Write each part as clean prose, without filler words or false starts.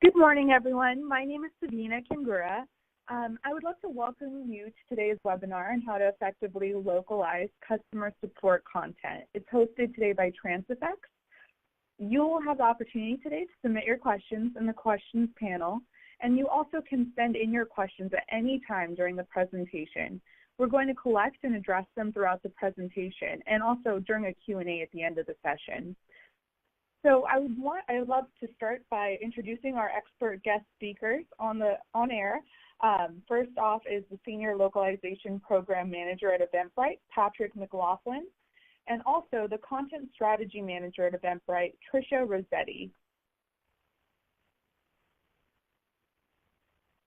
Good morning, everyone. My name is Sabina Kingura. I would love to welcome you to today's webinar on how to effectively localize customer support content. It's hosted today by Transifex. You will have the opportunity today to submit your questions in the questions panel, and you also can send in your questions at any time during the presentation. We're going to collect and address them throughout the presentation and also during a Q&A at the end of the session. So I would love to start by introducing our expert guest speakers on air. First off is the Senior Localization Program Manager at Eventbrite, Patrick McLoughlin, and also the Content Strategy Manager at Eventbrite, Tricia Rosetty.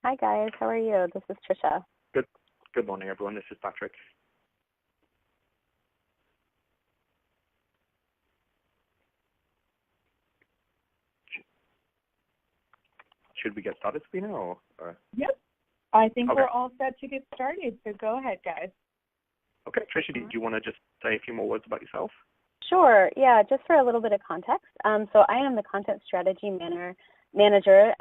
Hi guys, how are you? This is Tricia. Good morning, everyone. This is Patrick. Should we get started, Sabina? Or? Yep. I think we're all set to get started, so go ahead, guys. Okay, Tricia, do you want to just say a few more words about yourself? Sure, yeah, just for a little bit of context. So I am the Content Strategy Manager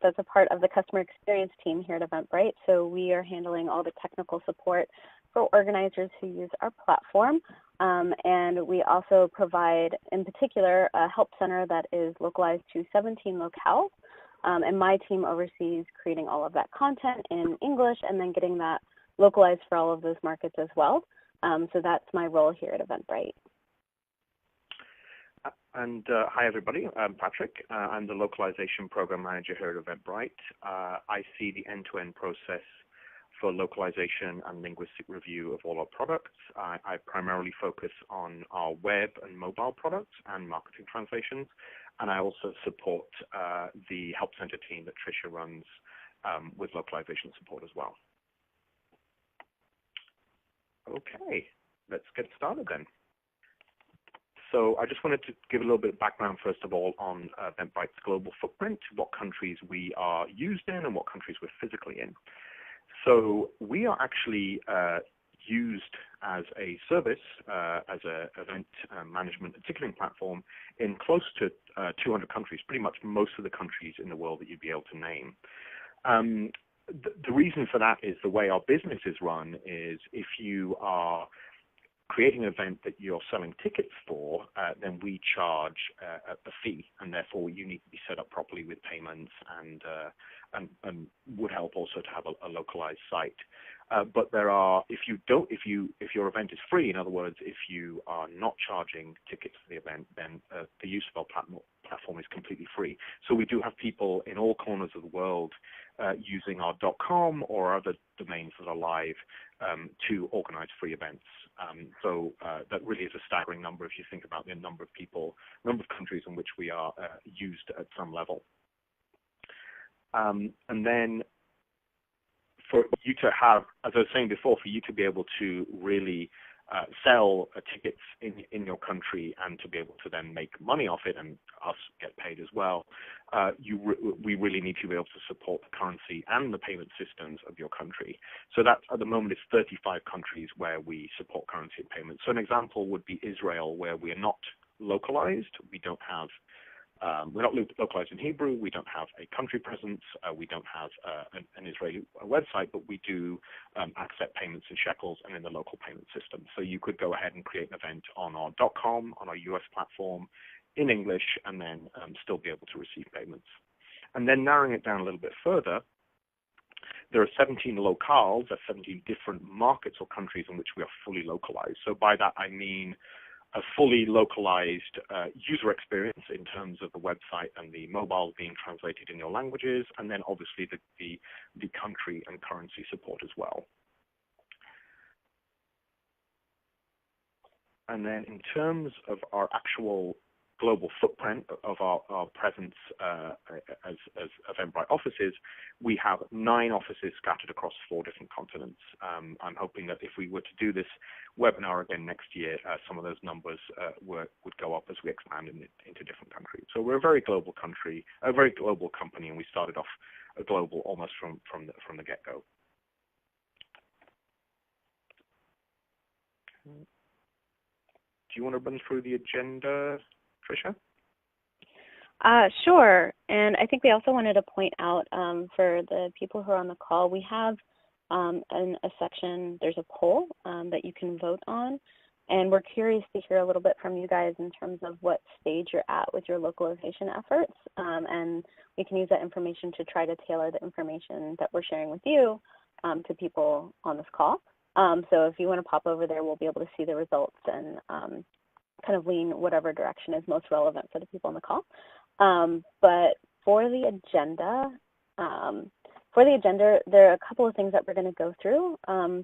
that's a part of the customer experience team here at Eventbrite. So we are handling all the technical support for organizers who use our platform. And we also provide, in particular, a help center that is localized to 17 locales. And my team oversees creating all of that content in English and then getting that localized for all of those markets as well. So that's my role here at Eventbrite. And hi, everybody. I'm Patrick. I'm the Localization Program Manager here at Eventbrite. I see the end-to-end process for localization and linguistic review of all our products. I primarily focus on our web and mobile products and marketing translations. And I also support the Help Center team that Tricia runs with localization support as well. Okay, let's get started then. So I just wanted to give a little bit of background, first of all, on Eventbrite's global footprint, what countries we are used in and what countries we're physically in. So we are actually used as a service, as an event management and ticketing platform in close to 200 countries, pretty much most of the countries in the world that you'd be able to name. The reason for that is the way our business is run is if you are creating an event that you're selling tickets for, then we charge a fee, and therefore you need to be set up properly with payments and would help also to have a localized site. But there are, if your event is free, in other words, if you are not charging tickets for the event, then the use of our platform is completely free. So we do have people in all corners of the world using our .com or other domains that are live to organize free events. So that really is a staggering number if you think about the number of people, number of countries in which we are used at some level. And then for you to have, as I was saying before, for you to be able to really sell tickets in your country and to be able to then make money off it and us get paid as well, we really need to be able to support the currency and the payment systems of your country. So that at the moment it's 35 countries where we support currency and payments. So an example would be Israel, where we are not localized. We don't have we're not localized in Hebrew. We don't have a country presence. We don't have an Israeli website, but we do accept payments in shekels and in the local payment system. So you could go ahead and create an event on our .com, on our US platform, in English, and then still be able to receive payments. And then narrowing it down a little bit further, there are 17 locales, that's 17 different markets or countries in which we are fully localized. So by that I mean a fully localized user experience in terms of the website and the mobile being translated in your languages, and then obviously the country and currency support as well. And then in terms of our actual global footprint of our presence as Eventbrite offices, we have 9 offices scattered across 4 different continents. I'm hoping that if we were to do this webinar again next year, some of those numbers would go up as we expand into different countries. So we're a very global country, a very global company, and we started off a global almost from the get-go. Do you want to run through the agenda, Tricia? Sure. And I think we also wanted to point out for the people who are on the call, we have a section, there's a poll that you can vote on. And we're curious to hear a little bit from you guys in terms of what stage you're at with your localization efforts. And we can use that information to try to tailor the information that we're sharing with you to people on this call. So if you want to pop over there, we'll be able to see the results and kind of lean whatever direction is most relevant for the people on the call. But for the agenda, there are a couple of things that we're going to go through.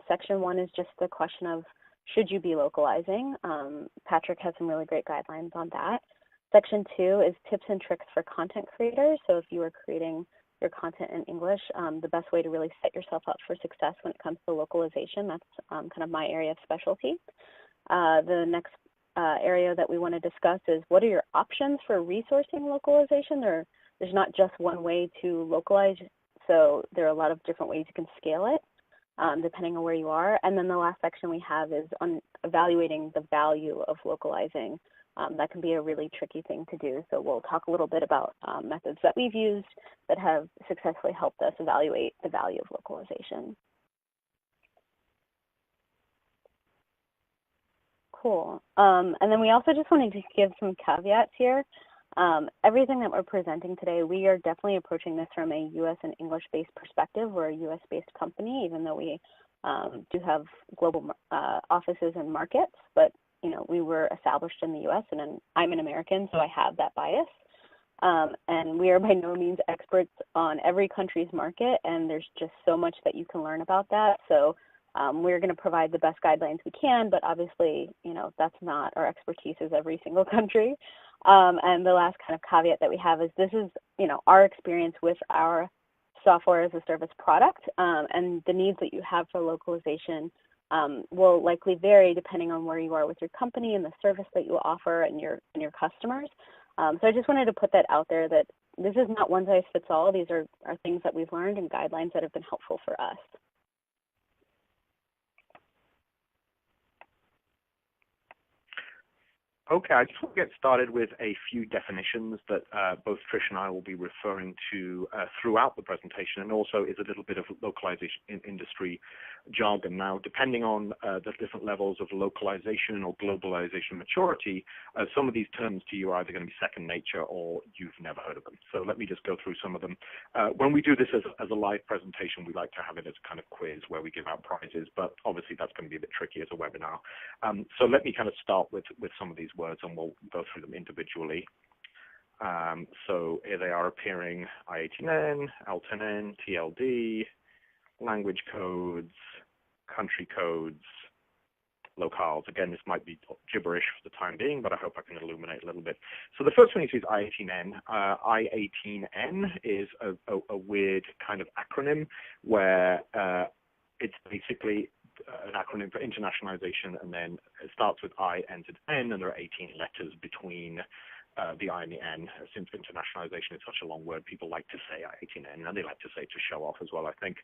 Section 1 is just the question of should you be localizing? Patrick has some really great guidelines on that. Section 2 is tips and tricks for content creators. So if you are creating your content in English, the best way to really set yourself up for success when it comes to localization, that's kind of my area of specialty. The next area that we want to discuss is what are your options for resourcing localization? There's not just one way to localize, so there are a lot of different ways you can scale it, depending on where you are. And then the last section we have is on evaluating the value of localizing. That can be a really tricky thing to do. So we'll talk a little bit about methods that we've used that have successfully helped us evaluate the value of localization. Cool. And then we also just wanted to give some caveats here. Everything that we're presenting today, we are definitely approaching this from a US and English-based perspective. We're a US-based company, even though we do have global offices and markets, but you know, we were established in the US, and I'm an American, so I have that bias. And we are by no means experts on every country's market, and there's just so much that you can learn about that. So we're going to provide the best guidelines we can, but obviously, you know, that's not our expertise is every single country. And the last kind of caveat that we have is this is, you know, our experience with our software as a service product, and the needs that you have for localization will likely vary depending on where you are with your company and the service that you offer and your customers. So I just wanted to put that out there that this is not one size fits all. These are things that we've learned and guidelines that have been helpful for us. Okay, I just want to get started with a few definitions that both Trish and I will be referring to throughout the presentation, and also is a little bit of localization in industry jargon. Now, depending on the different levels of localization or globalization maturity, some of these terms to you are either going to be second nature or you've never heard of them. So let me just go through some of them. When we do this as a live presentation, we like to have it as a kind of quiz where we give out prizes, but obviously that's going to be a bit tricky as a webinar. So let me kind of start with some of these words, and we'll go through them individually. So here they are appearing: I-18N, L10N, TLD, language codes, country codes, locales. Again, this might be gibberish for the time being, but I hope I can illuminate a little bit. So the first one is I-18N. I-18N is a weird kind of acronym where it's basically an acronym for internationalization, and then it starts with I, ends with N, and there are 18 letters between the I and the N. Since internationalization is such a long word, people like to say I-18N, and they like to say to show off as well, I think.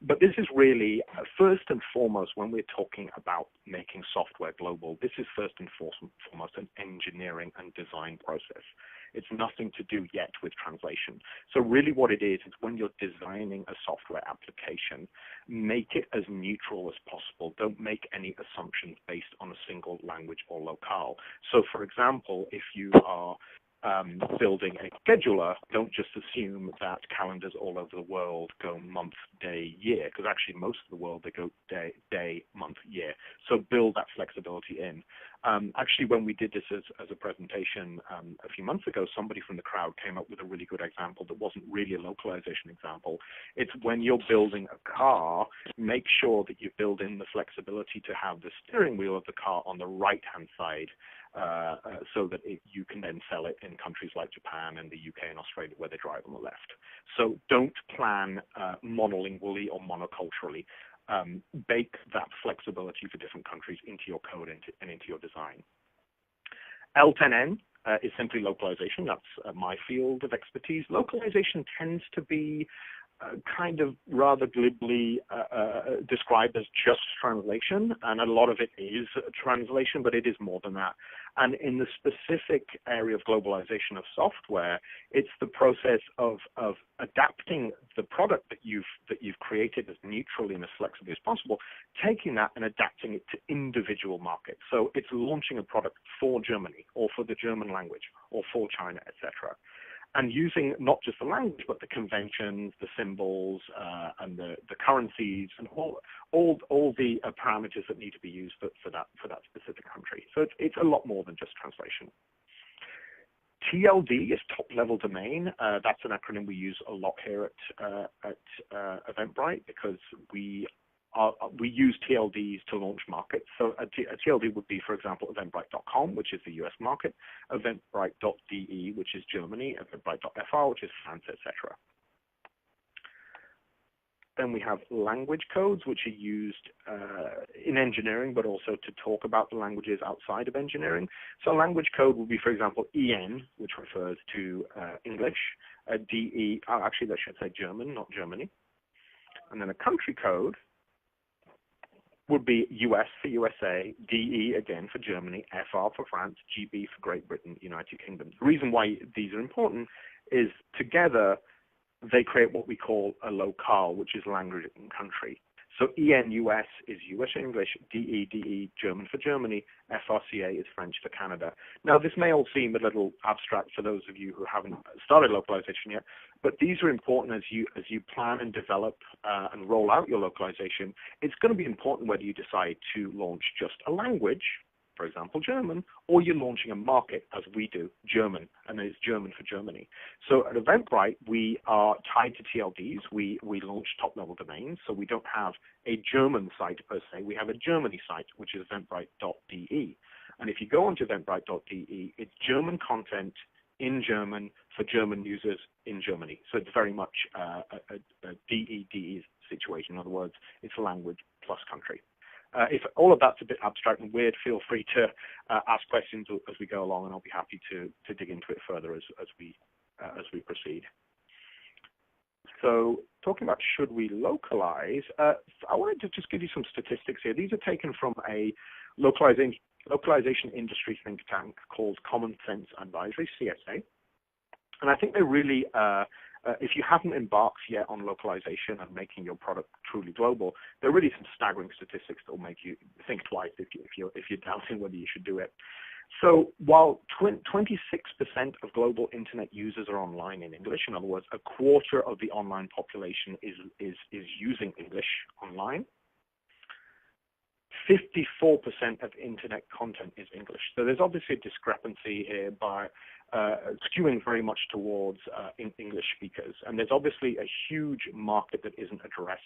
But this is really, first and foremost, when we're talking about making software global, this is first and foremost an engineering and design process. It's nothing to do yet with translation. So really what it is when you're designing a software application, make it as neutral as possible. Don't make any assumptions based on a single language or locale. So for example, if you are building a scheduler, don't just assume that calendars all over the world go month, day, year, because actually most of the world, they go day, month, year. So build that flexibility in. Actually, when we did this as a presentation a few months ago, somebody from the crowd came up with a really good example that wasn't really a localization example. It's when you're building a car, make sure that you build in the flexibility to have the steering wheel of the car on the right-hand side, so that you can then sell it in countries like Japan and the UK and Australia where they drive on the left. So don't plan monolingually or monoculturally. Bake that flexibility for different countries into your code and into your design. L10N is simply localization. That's my field of expertise. Localization tends to be kind of rather glibly described as just translation, and a lot of it is translation, but it is more than that. And in the specific area of globalization of software, it's the process of adapting the product that you've created as neutrally and as flexibly as possible, taking that and adapting it to individual markets. So it's launching a product for Germany or for the German language or for China, etc. And using not just the language, but the conventions, the symbols, and the currencies, and all the parameters that need to be used for that specific country. So it's a lot more than just translation. TLD is top-level domain. That's an acronym we use a lot here at Eventbrite, because we use TLDs to launch markets. So a TLD would be, for example, Eventbrite.com, which is the US market, Eventbrite.de, which is Germany, Eventbrite.fr, which is France, etc. Then we have language codes, which are used in engineering, but also to talk about the languages outside of engineering. So a language code would be, for example, EN, which refers to English, DE, actually that should say German, not Germany. And then a country code would be US for USA, DE again for Germany, FR for France, GB for Great Britain, United Kingdom. The reason why these are important is together they create what we call a locale, which is language and country. So EN US is US English, DE German for Germany, FRCA is French for Canada. Now this may all seem a little abstract for those of you who haven't started localization yet, but these are important as you plan and develop and roll out your localization. It's going to be important whether you decide to launch just a language, for example, German, or you're launching a market, as we do, German, and it's German for Germany. So at Eventbrite, we are tied to TLDs. We launch top-level domains, so we don't have a German site per se. We have a Germany site, which is eventbrite.de. And if you go onto eventbrite.de, it's German content in German for German users in Germany. So it's very much a DE situation. In other words, it's language plus country. If all of that's a bit abstract and weird, feel free to ask questions as we go along, and I'll be happy to dig into it further as we proceed. So talking about should we localize, I wanted to just give you some statistics here. These are taken from a localization industry think tank called Common Sense Advisory, CSA. And I think they really, if you haven't embarked yet on localization and making your product truly global, there are really some staggering statistics that will make you think twice if you're doubting whether you should do it. So while 26% of global internet users are online in English, in other words, a quarter of the online population is using English online, 54% of internet content is English. So there's obviously a discrepancy here by skewing very much towards English speakers. And there's obviously a huge market that isn't addressed.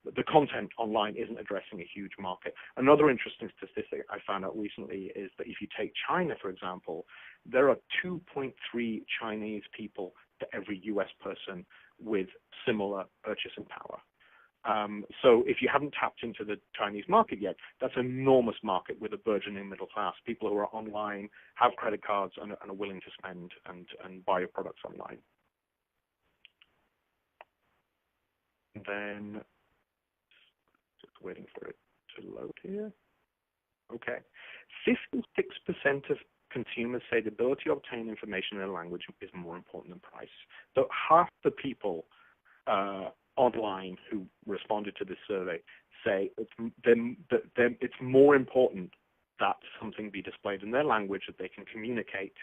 The content online isn't addressing a huge market. Another interesting statistic I found out recently is that if you take China, for example, there are 2.3 Chinese people to every US person with similar purchasing power. So if you haven't tapped into the Chinese market yet, that's an enormous market with a burgeoning middle class, people who are online, have credit cards, and are willing to spend and buy your products online. And then, just waiting for it to load here. Okay. 56% of consumers say the ability to obtain information in a language is more important than price. So half the people online who responded to this survey say it's more important that something be displayed in their language that they can communicate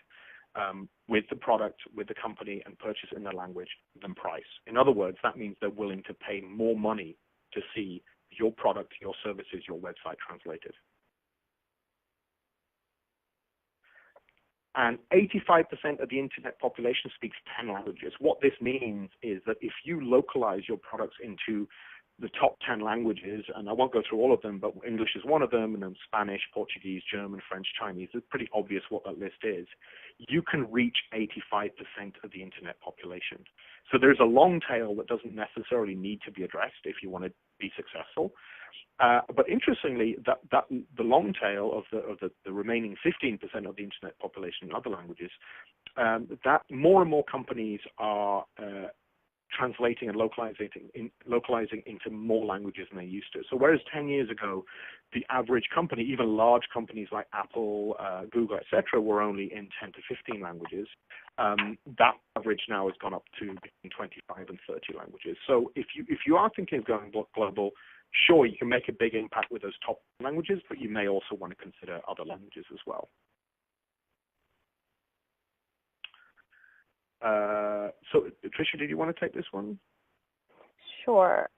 with the product, with the company, and purchase in their language than price. In other words, that means they're willing to pay more money to see your product, your services, your website translated. And 85% of the internet population speaks 10 languages. What this means is that if you localize your products into the top 10 languages, and I won't go through all of them, but English is one of them, and then Spanish, Portuguese, German, French, Chinese, it's pretty obvious what that list is. You can reach 85% of the internet population. So there's a long tail that doesn't necessarily need to be addressed if you want to be successful. But interestingly, the long tail of the remaining 15% of the internet population in other languages, that more and more companies are translating and localizing into more languages than they used to. So whereas 10 years ago, the average company, even large companies like Apple, Google, etc., were only in 10 to 15 languages, that average now has gone up to between 25 and 30 languages. So if you are thinking of going global, sure, you can make a big impact with those top languages, but you may also want to consider other languages as well. So, Tricia, did you want to take this one? Sure.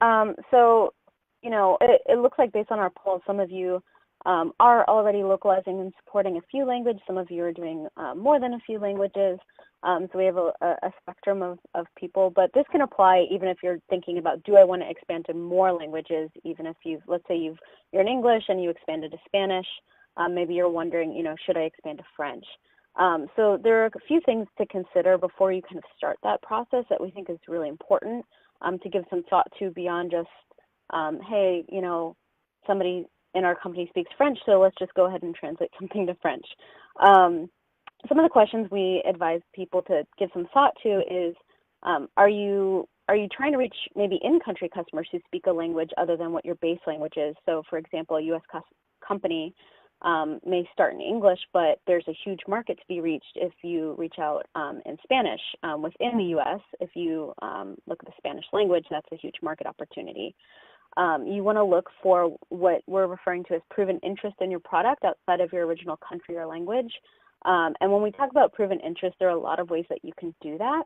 So, you know, it looks like based on our poll, some of you are already localizing and supporting a few languages. Some of you are doing more than a few languages. So we have a spectrum of people, but this can apply even if you're thinking about, do I want to expand to more languages? Even if let's say you're in English and you expanded to Spanish, maybe you're wondering, you know, should I expand to French? So there are a few things to consider before you kind of start that process that we think is really important to give some thought to beyond just, hey, you know, somebody in our company speaks French, so let's just go ahead and translate something to French. Some of the questions we advise people to give some thought to is, are you trying to reach maybe in-country customers who speak a language other than what your base language is? So, for example, a U.S. company may start in English, but there's a huge market to be reached if you reach out in Spanish within the U.S. If you look at the Spanish language, that's a huge market opportunity. You want to look for what we're referring to as proven interest in your product outside of your original country or language. And when we talk about proven interest, there are a lot of ways that you can do that.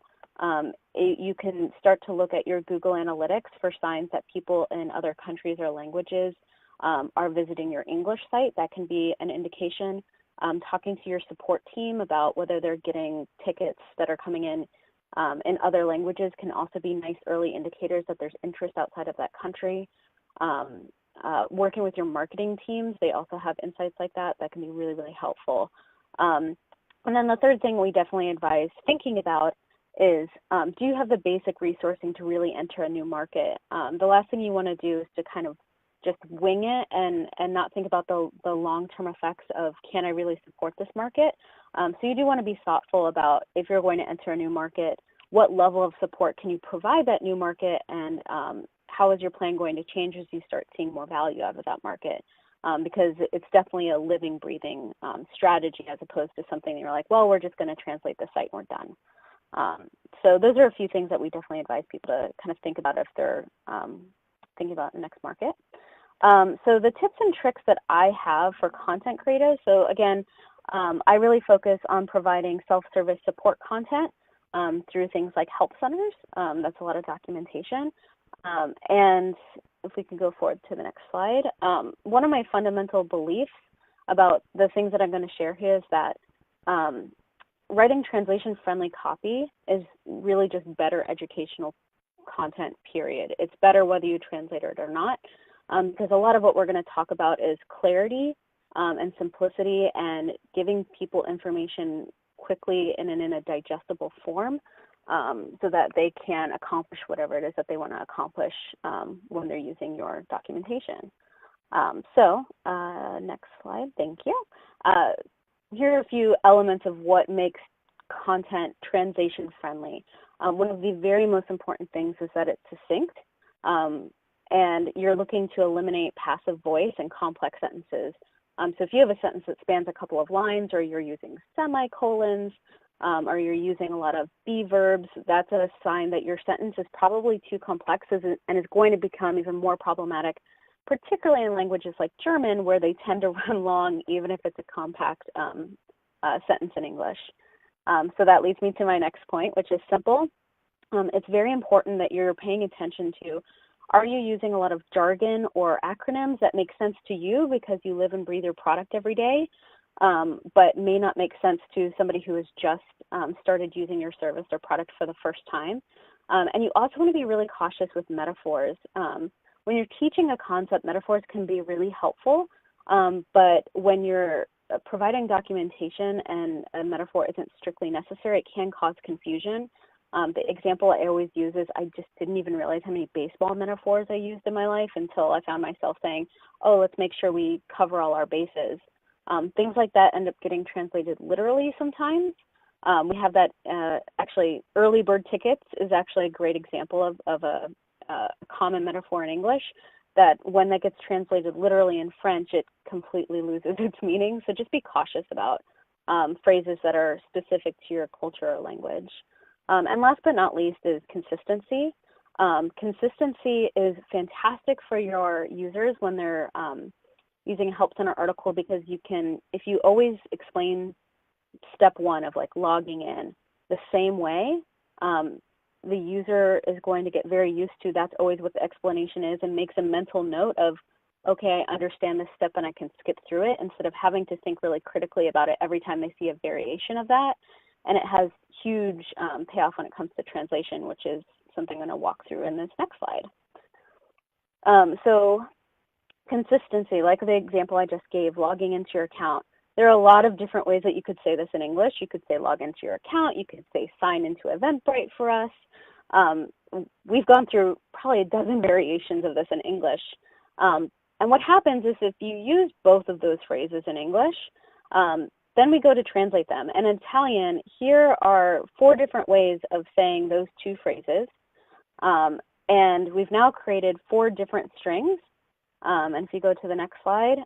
You can start to look at your Google Analytics for signs that people in other countries or languages are visiting your English site. That can be an indication. Talking to your support team about whether they're getting tickets that are coming in other languages can also be nice early indicators that there's interest outside of that country. Working with your marketing teams, they also have insights like that that can be really, really helpful. And then the third thing we definitely advise thinking about is, do you have the basic resourcing to really enter a new market? The last thing you want to do is to kind of just wing it and not think about the long-term effects of, can I really support this market? So you do want to be thoughtful about, if you're going to enter a new market, what level of support can you provide that new market, and how is your plan going to change as you start seeing more value out of that market? Because it's definitely a living, breathing strategy as opposed to something that you're like, well, we're just going to translate the site and we're done. So those are a few things that we definitely advise people to kind of think about if they're thinking about the next market. So the tips and tricks that I have for content creators, so again, I really focus on providing self-service support content through things like help centers. That's a lot of documentation. And if we can go forward to the next slide, one of my fundamental beliefs about the things that I'm going to share here is that writing translation-friendly copy is really just better educational content, period. It's better whether you translate it or not, because a lot of what we're going to talk about is clarity and simplicity and giving people information quickly and in a digestible form so that they can accomplish whatever it is that they want to accomplish when they're using your documentation. So next slide, thank you. Here are a few elements of what makes content translation friendly. One of the very most important things is that it's succinct, and you're looking to eliminate passive voice and complex sentences. So if you have a sentence that spans a couple of lines, or you're using semicolons, or you're using a lot of be verbs, that's a sign that your sentence is probably too complex and is going to become even more problematic, particularly in languages like German, where they tend to run long, even if it's a compact sentence in English. So that leads me to my next point, which is simple. It's very important that you're paying attention to, are you using a lot of jargon or acronyms that make sense to you because you live and breathe your product every day, but may not make sense to somebody who has just started using your service or product for the first time? And you also want to be really cautious with metaphors. When you're teaching a concept, metaphors can be really helpful, but when you're providing documentation and a metaphor isn't strictly necessary, it can cause confusion. The example I always use is, I just didn't even realize how many baseball metaphors I used in my life until I found myself saying, oh, let's make sure we cover all our bases. Things like that end up getting translated literally sometimes. We have that actually early bird tickets is actually a great example of a common metaphor in English that when that gets translated literally in French, it completely loses its meaning. So just be cautious about phrases that are specific to your culture or language. And last but not least is consistency. Consistency is fantastic for your users when they're using a Help Center article, because you can, if you always explain step one of like logging in the same way, the user is going to get very used to that's always what the explanation is and makes a mental note of, okay, I understand this step and I can skip through it, instead of having to think really critically about it every time they see a variation of that. And it has huge payoff when it comes to translation, which is something I'm going to walk through in this next slide. So consistency, like the example I just gave, logging into your account. There are a lot of different ways that you could say this in English. You could say log into your account. You could say sign into Eventbrite for us. We've gone through probably a dozen variations of this in English. And what happens is if you use both of those phrases in English, then we go to translate them. And in Italian, here are 4 different ways of saying those 2 phrases. And we've now created 4 different strings. And if you go to the next slide,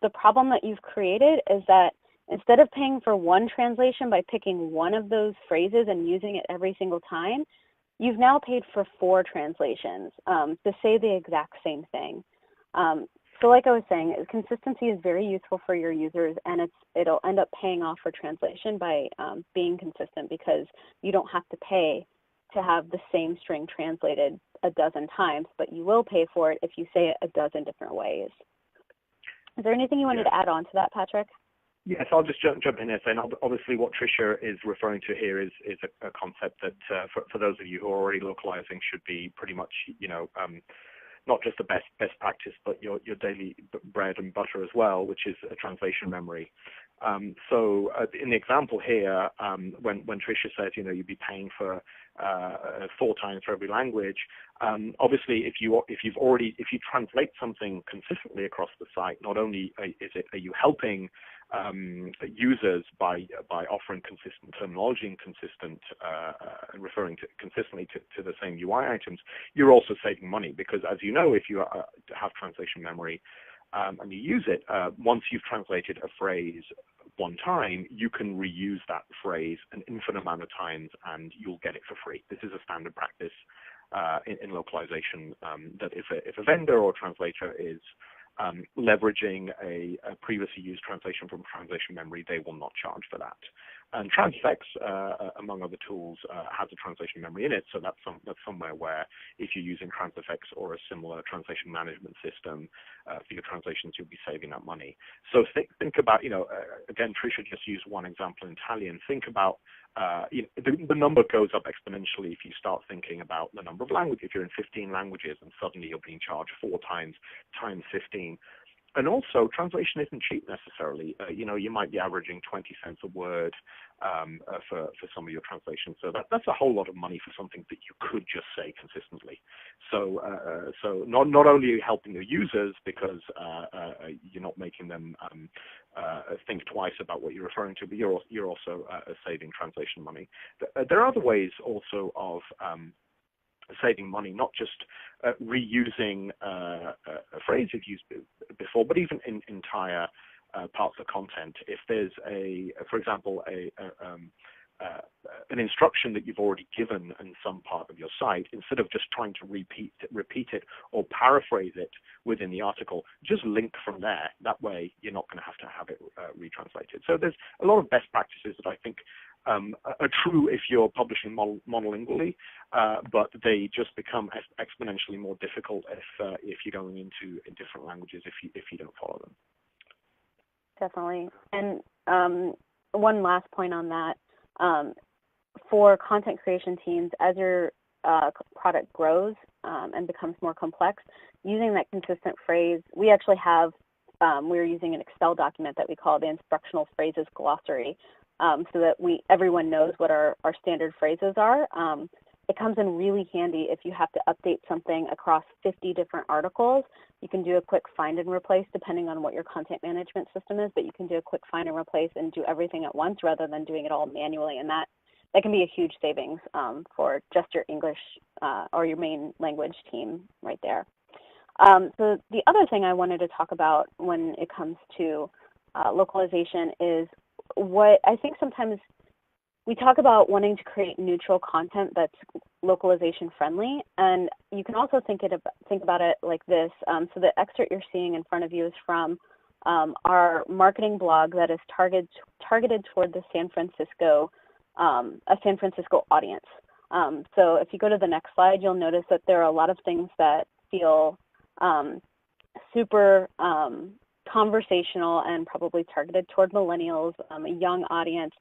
the problem that you've created is that instead of paying for one translation by picking one of those phrases and using it every single time, you've now paid for 4 translations to say the exact same thing. So like I was saying, consistency is very useful for your users, and it'll end up paying off for translation by being consistent, because you don't have to pay to have the same string translated a dozen times, but you will pay for it if you say it a dozen different ways. Is there anything you wanted to add on to that, Patrick? Yes, I'll just jump in here saying obviously what Tricia is referring to here is a concept that for those of you who are already localizing should be pretty much, not just the best practice, but your daily bread and butter as well, which is a translation memory. So in the example here, when Tricia says, you'd be paying for 4 times for every language, obviously if you translate something consistently across the site, not only are you helping users by offering consistent terminology and consistent referring consistently to the same UI items, you're also saving money, because as you know, if you have translation memory and you use it, once you've translated a phrase one time, you can reuse that phrase an infinite amount of times and you'll get it for free. This is a standard practice in localization, that if a vendor or translator is leveraging a previously used translation from translation memory, they will not charge for that. And Transfex, among other tools, has a translation memory in it, so that's somewhere where if you're using Transfex or a similar translation management system for your translations, you'll be saving that money. So think about, again, Tricia just used one example in Italian. Think about the number goes up exponentially if you start thinking about the number of languages. If you're in 15 languages and suddenly you're being charged 4 times 15. And also, translation isn't cheap necessarily. You might be averaging 20 cents a word for some of your translations. So that's a whole lot of money for something that you could just say consistently. So not only are you helping your users because you're not making them think twice about what you're referring to, but you're also saving translation money. There are other ways also of saving money, not just reusing a phrase you've used before, but even in entire parts of content. If there's for example, an instruction that you've already given in some part of your site, instead of just trying to repeat it or paraphrase it within the article, just link from there. That way, you're not going to have it retranslated. So there's a lot of best practices that I think are true if you're publishing monolingually, but they just become exponentially more difficult if you're going into different languages if you don't follow them. Definitely. And one last point on that, for content creation teams, as your product grows and becomes more complex, using that consistent phrase, we actually have, we're using an Excel document that we call the Instructional Phrases Glossary, so that everyone knows what our standard phrases are. it comes in really handy if you have to update something across 50 different articles. You can do a quick find and replace depending on what your content management system is, but you can do a quick find and replace and do everything at once rather than doing it all manually. And that can be a huge savings for just your English or your main language team right there. So the other thing I wanted to talk about when it comes to localization is what I think sometimes we talk about wanting to create neutral content that's localization friendly, and you can also think about it like this. So the excerpt you're seeing in front of you is from our marketing blog that is targeted toward the San Francisco audience. So if you go to the next slide, you'll notice that there are a lot of things that feel super conversational and probably targeted toward millennials, a young audience.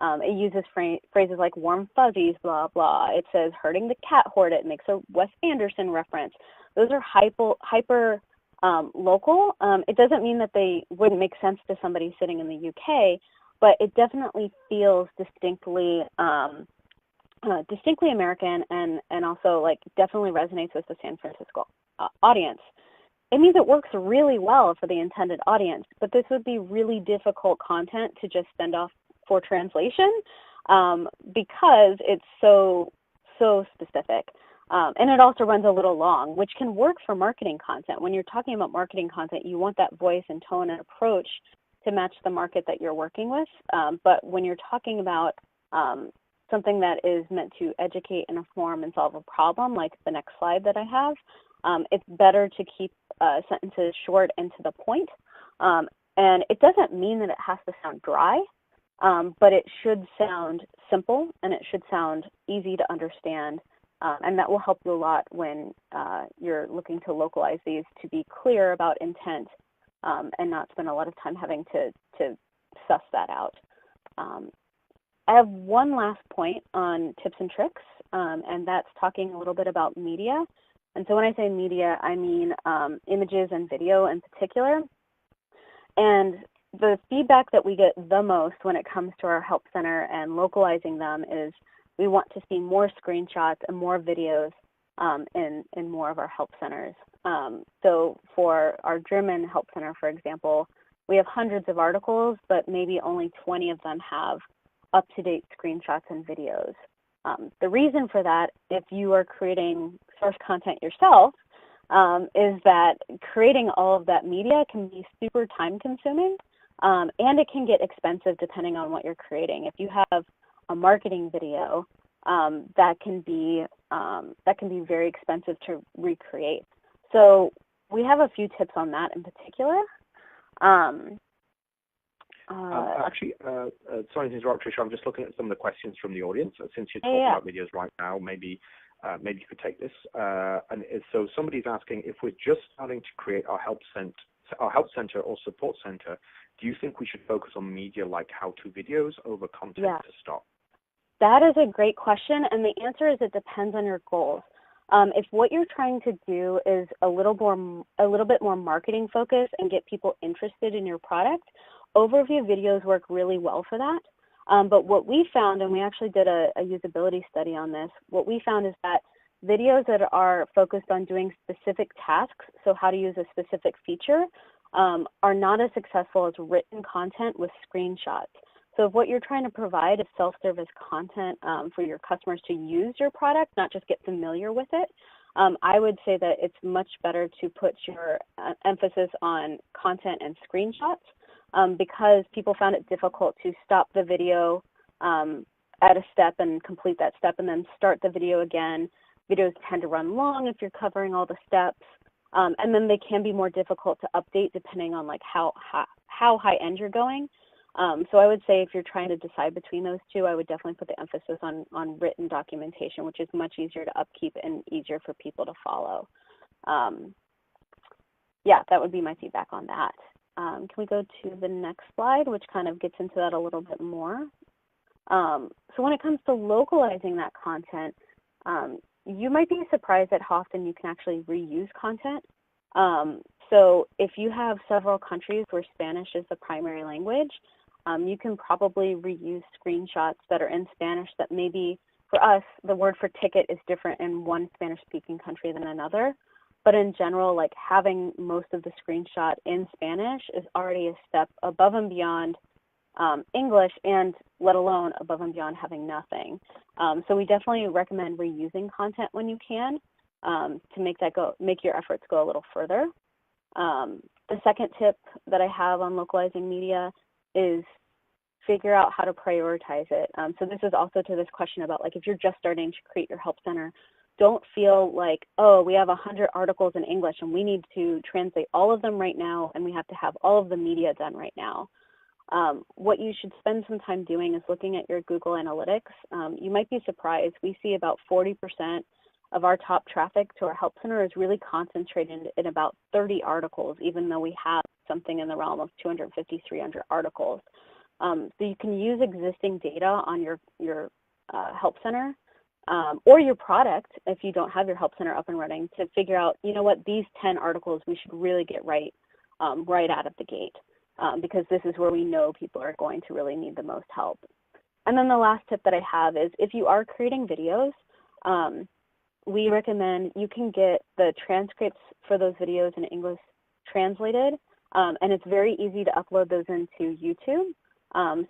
It uses phrases like warm fuzzies, blah, blah. It says herding the cat horde. It makes a Wes Anderson reference. Those are hyper local. It doesn't mean that they wouldn't make sense to somebody sitting in the UK, but it definitely feels distinctly American and also like definitely resonates with the San Francisco audience. It means it works really well for the intended audience, but this would be really difficult content to just send off for translation because it's so specific. And it also runs a little long, which can work for marketing content. When you're talking about marketing content, you want that voice and tone and approach to match the market that you're working with. But when you're talking about something that is meant to educate and inform and solve a problem, like the next slide that I have, it's better to keep sentences short and to the point. And it doesn't mean that it has to sound dry, but it should sound simple and it should sound easy to understand. And that will help you a lot when you're looking to localize these to be clear about intent and not spend a lot of time having to suss that out. I have one last point on tips and tricks, and that's talking a little bit about media. And so when I say media, I mean images and video in particular. And the feedback that we get the most when it comes to our help center and localizing them is we want to see more screenshots and more videos in more of our help centers. So for our German help center, for example, we have hundreds of articles, but maybe only 20 of them have up-to-date screenshots and videos. The reason for that, if you are creating source content yourself, is that creating all of that media can be super time-consuming, and it can get expensive depending on what you're creating. If you have a marketing video, that can be very expensive to recreate. So we have a few tips on that in particular. Sorry to interrupt, Tricia. I'm just looking at some of the questions from the audience. Since you're talking about videos right now, maybe you could take this. So somebody's asking, if we're just starting to create our help center or support center, do you think we should focus on media like how-to videos over content to start? That is a great question, and the answer is it depends on your goals. If what you're trying to do is a little bit more marketing focused and get people interested in your product, overview videos work really well for that. But what we found, and we actually did a usability study on this, what we found is that videos that are focused on doing specific tasks, so how to use a specific feature, are not as successful as written content with screenshots. So if what you're trying to provide is self-service content for your customers to use your product, not just get familiar with it, I would say that it's much better to put your emphasis on content and screenshots because people found it difficult to stop the video at a step and complete that step and then start the video again. Videos tend to run long if you're covering all the steps, and then they can be more difficult to update depending on like how high end you're going. So I would say if you're trying to decide between those two, I would definitely put the emphasis on written documentation, which is much easier to upkeep and easier for people to follow. Yeah, that would be my feedback on that. Can we go to the next slide, which kind of gets into that a little bit more? So when it comes to localizing that content, you might be surprised at how often you can actually reuse content. So if you have several countries where Spanish is the primary language, you can probably reuse screenshots that are in Spanish that maybe for us, the word for ticket is different in one Spanish-speaking country than another. But in general, like having most of the screenshot in Spanish is already a step above and beyond English, and let alone above and beyond having nothing. So we definitely recommend reusing content when you can to make your efforts go a little further. The second tip that I have on localizing media is figure out how to prioritize it. So this is also to this question about like if you're just starting to create your help center, don't feel like, oh, we have 100 articles in English and we need to translate all of them right now and we have to have all of the media done right now. What you should spend some time doing is looking at your Google Analytics. You might be surprised. We see about 40% of our top traffic to our help center is really concentrated in about 30 articles, even though we have something in the realm of 250, 300 articles. So you can use existing data on your help center or your product if you don't have your help center up and running to figure out, you know what, these 10 articles we should really get right out of the gate because this is where we know people are going to really need the most help. And then the last tip that I have is if you are creating videos, we recommend you can get the transcripts for those videos in English translated, and it's very easy to upload those into YouTube.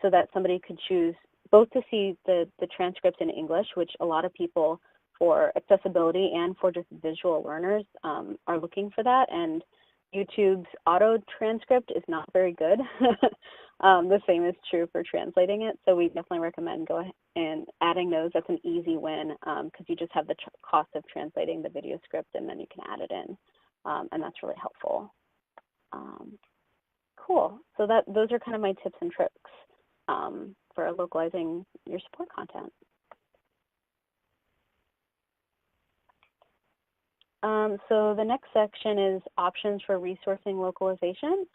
So that somebody could choose both to see the transcripts in English, which a lot of people for accessibility and for just visual learners are looking for that. And YouTube's auto transcript is not very good. The same is true for translating it. So we definitely recommend go ahead and adding those. That's an easy win because you just have the cost of translating the video script and then you can add it in. And that's really helpful. Cool. So those are kind of my tips and tricks for localizing your support content. So the next section is options for resourcing localization.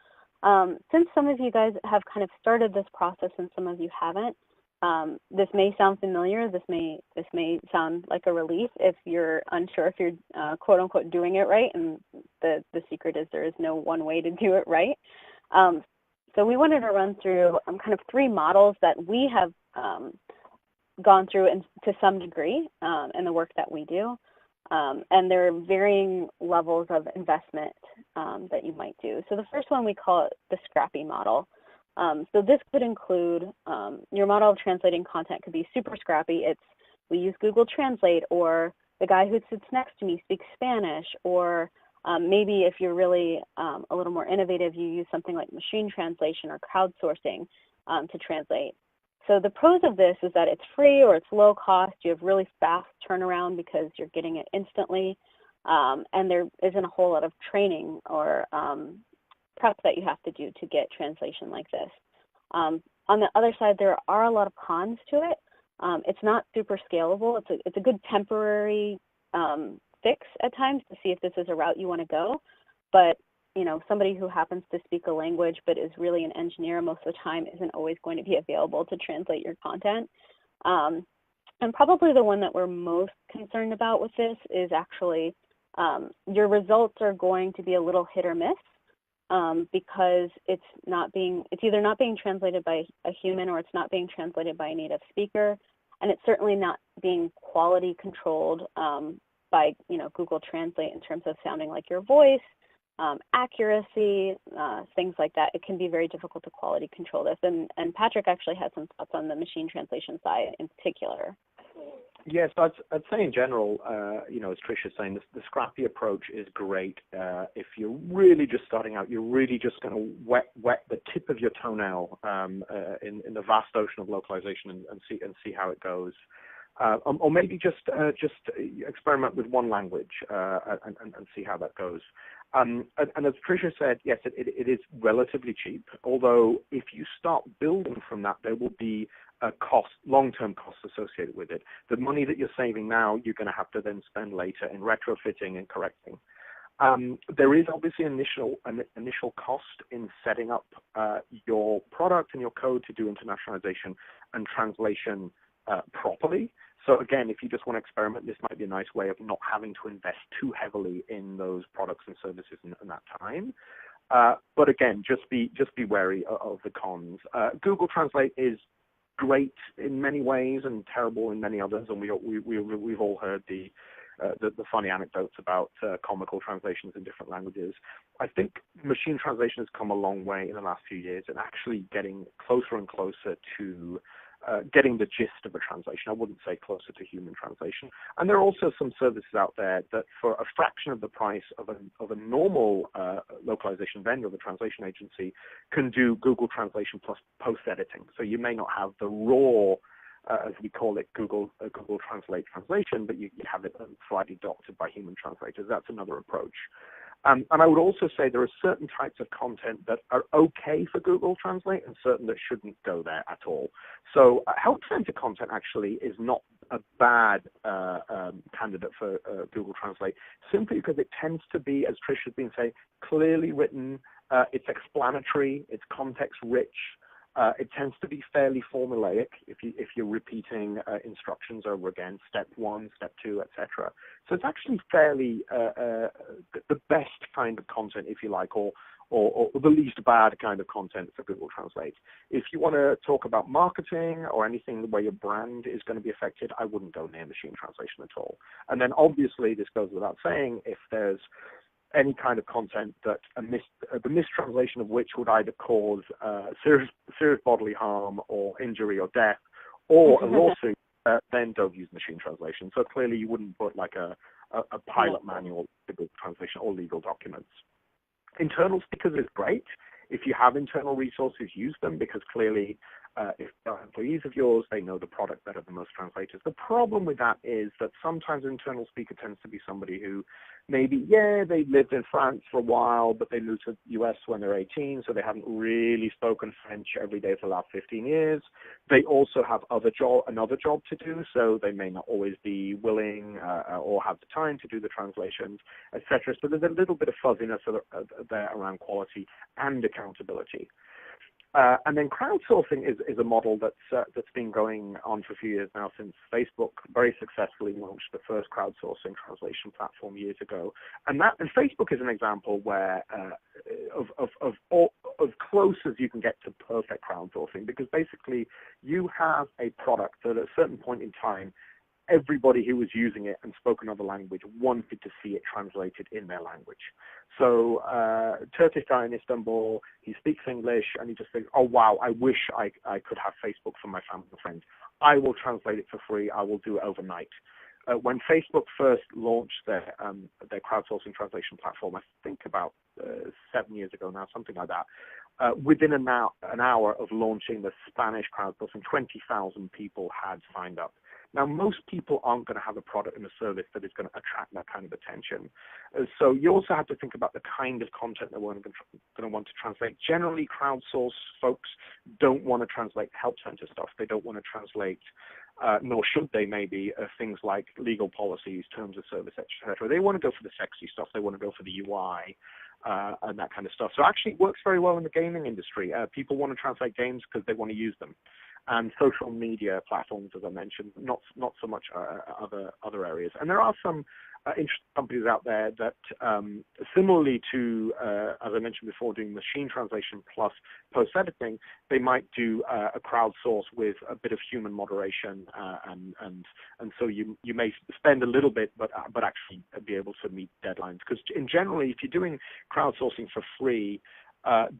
Since some of you guys have kind of started this process and some of you haven't, this may sound familiar. This may sound like a relief if you're unsure if you're quote unquote doing it right. And the secret is there is no one way to do it right. So we wanted to run through kind of 3 models that we have gone through to some degree in the work that we do. And there are varying levels of investment that you might do. So the first one we call it the scrappy model. So this could include your model of translating content could be super scrappy. We use Google Translate, or the guy who sits next to me speaks Spanish, or maybe if you're really a little more innovative, you use something like machine translation or crowdsourcing to translate. So the pros of this is that it's free or it's low cost. You have really fast turnaround because you're getting it instantly. And there isn't a whole lot of training or prep that you have to do to get translation like this. On the other side, there are a lot of cons to it. It's not super scalable. It's a good temporary fix at times to see if this is a route you want to go. But you know, somebody who happens to speak a language but is really an engineer most of the time isn't always going to be available to translate your content. And probably the one that we're most concerned about with this is actually your results are going to be a little hit or miss because it's either not being translated by a human or it's not being translated by a native speaker, and it's certainly not being quality controlled by Google Translate in terms of sounding like your voice. Accuracy, things like that. It can be very difficult to quality control this. And Patrick actually has some thoughts on the machine translation side in particular. Yes, I'd say in general, as Tricia's saying, the scrappy approach is great. If you're really just starting out, you're really just going to wet the tip of your toenail in the vast ocean of localization and see how it goes. Or maybe just experiment with one language and see how that goes. And as Tricia said, yes, it is relatively cheap, although if you start building from that, there will be a long-term cost associated with it. The money that you're saving now, you're going to have to then spend later in retrofitting and correcting. There is obviously an initial cost in setting up your product and your code to do internationalization and translation properly. So again, if you just want to experiment, this might be a nice way of not having to invest too heavily in those products and services in that time. But again, just be wary of the cons. Google Translate is great in many ways and terrible in many others, and we've all heard the funny anecdotes about comical translations in different languages. I think machine translation has come a long way in the last few years and actually getting closer and closer to getting the gist of a translation. I wouldn't say closer to human translation. And there are also some services out there that for a fraction of the price of a normal localization vendor, the translation agency, can do Google Translation plus post-editing. So you may not have the raw, as we call it, Google Translate translation, but you have it slightly doctored by human translators. That's another approach. And I would also say there are certain types of content that are okay for Google Translate and certain that shouldn't go there at all. So help center content actually is not a bad candidate for Google Translate, simply because it tends to be, as Tricia has been saying, clearly written, it's explanatory, it's context rich. It tends to be fairly formulaic if you're repeating instructions over again, step 1, step 2, etc. So it's actually fairly the best kind of content, if you like, or the least bad kind of content for Google Translate. If you want to talk about marketing or anything where your brand is going to be affected, I wouldn't go near machine translation at all. And then obviously, this goes without saying, if there's any kind of content that the mistranslation of which would either cause serious bodily harm or injury or death or a lawsuit, then don't use machine translation. So clearly you wouldn't put like a pilot manual to Google Translation or legal documents. Internal speakers is great. If you have internal resources, use them, because clearly if they're employees of yours, they know the product better than most translators. The problem with that is that sometimes an internal speaker tends to be somebody who maybe, they lived in France for a while, but they moved to the US when they're 18, so they haven't really spoken French every day for the last 15 years. They also have another job to do, so they may not always be willing or have the time to do the translations, etc. So there's a little bit of fuzziness there around quality and accountability. And then crowdsourcing is a model that's been going on for a few years now, since Facebook very successfully launched the first crowdsourcing translation platform years ago. And Facebook is an example where of close as you can get to perfect crowdsourcing, because basically you have a product that at a certain point in time, everybody who was using it and spoke another language wanted to see it translated in their language. So Turkish guy in Istanbul, he speaks English, and he just thinks, oh, wow, I wish I could have Facebook for my family and friends. I will translate it for free. I will do it overnight. When Facebook first launched their crowdsourcing translation platform, I think about 7 years ago now, something like that, within an hour of launching the Spanish crowdsourcing, 20,000 people had signed up. Now, most people aren't going to have a product and a service that is going to attract that kind of attention. So you also have to think about the kind of content that we're going to want to translate. Generally, crowdsource folks don't want to translate help center stuff. They don't want to translate, nor should they maybe, things like legal policies, terms of service, etc. They want to go for the sexy stuff. They want to go for the UI. And that kind of stuff. So actually it works very well in the gaming industry. People want to translate games because they want to use them. And social media platforms, as I mentioned, not so much other areas. And there are some interesting companies out there that, similarly to, as I mentioned before, doing machine translation plus post-editing, they might do a crowdsource with a bit of human moderation, and so you may spend a little bit, but actually be able to meet deadlines. Because generally, if you're doing crowdsourcing for free,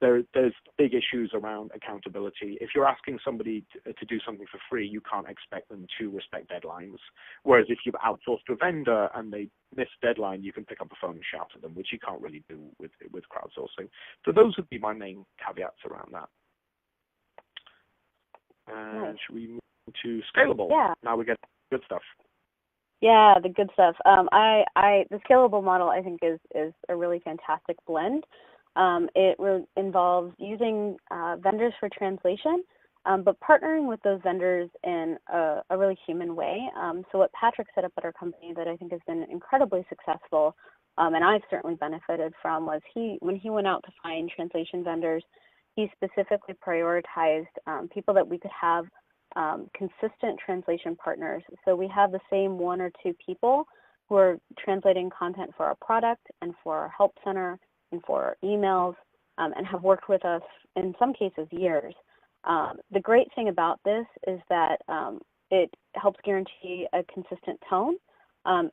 there's big issues around accountability. If you're asking somebody to do something for free, you can't expect them to respect deadlines. Whereas if you've outsourced to a vendor and they miss a deadline, you can pick up the phone and shout at them, which you can't really do with crowdsourcing. So those would be my main caveats around that. And nice. Should we move to scalable? Yeah. Now we get good stuff. Yeah, the good stuff. The scalable model, I think, is a really fantastic blend. It involves using vendors for translation, but partnering with those vendors in a really human way. So what Patrick set up at our company that I think has been incredibly successful, and I've certainly benefited from, was when he went out to find translation vendors, he specifically prioritized people that we could have consistent translation partners. So we have the same 1 or 2 people who are translating content for our product and for our help center and for emails, and have worked with us in some cases years. The great thing about this is that it helps guarantee a consistent tone.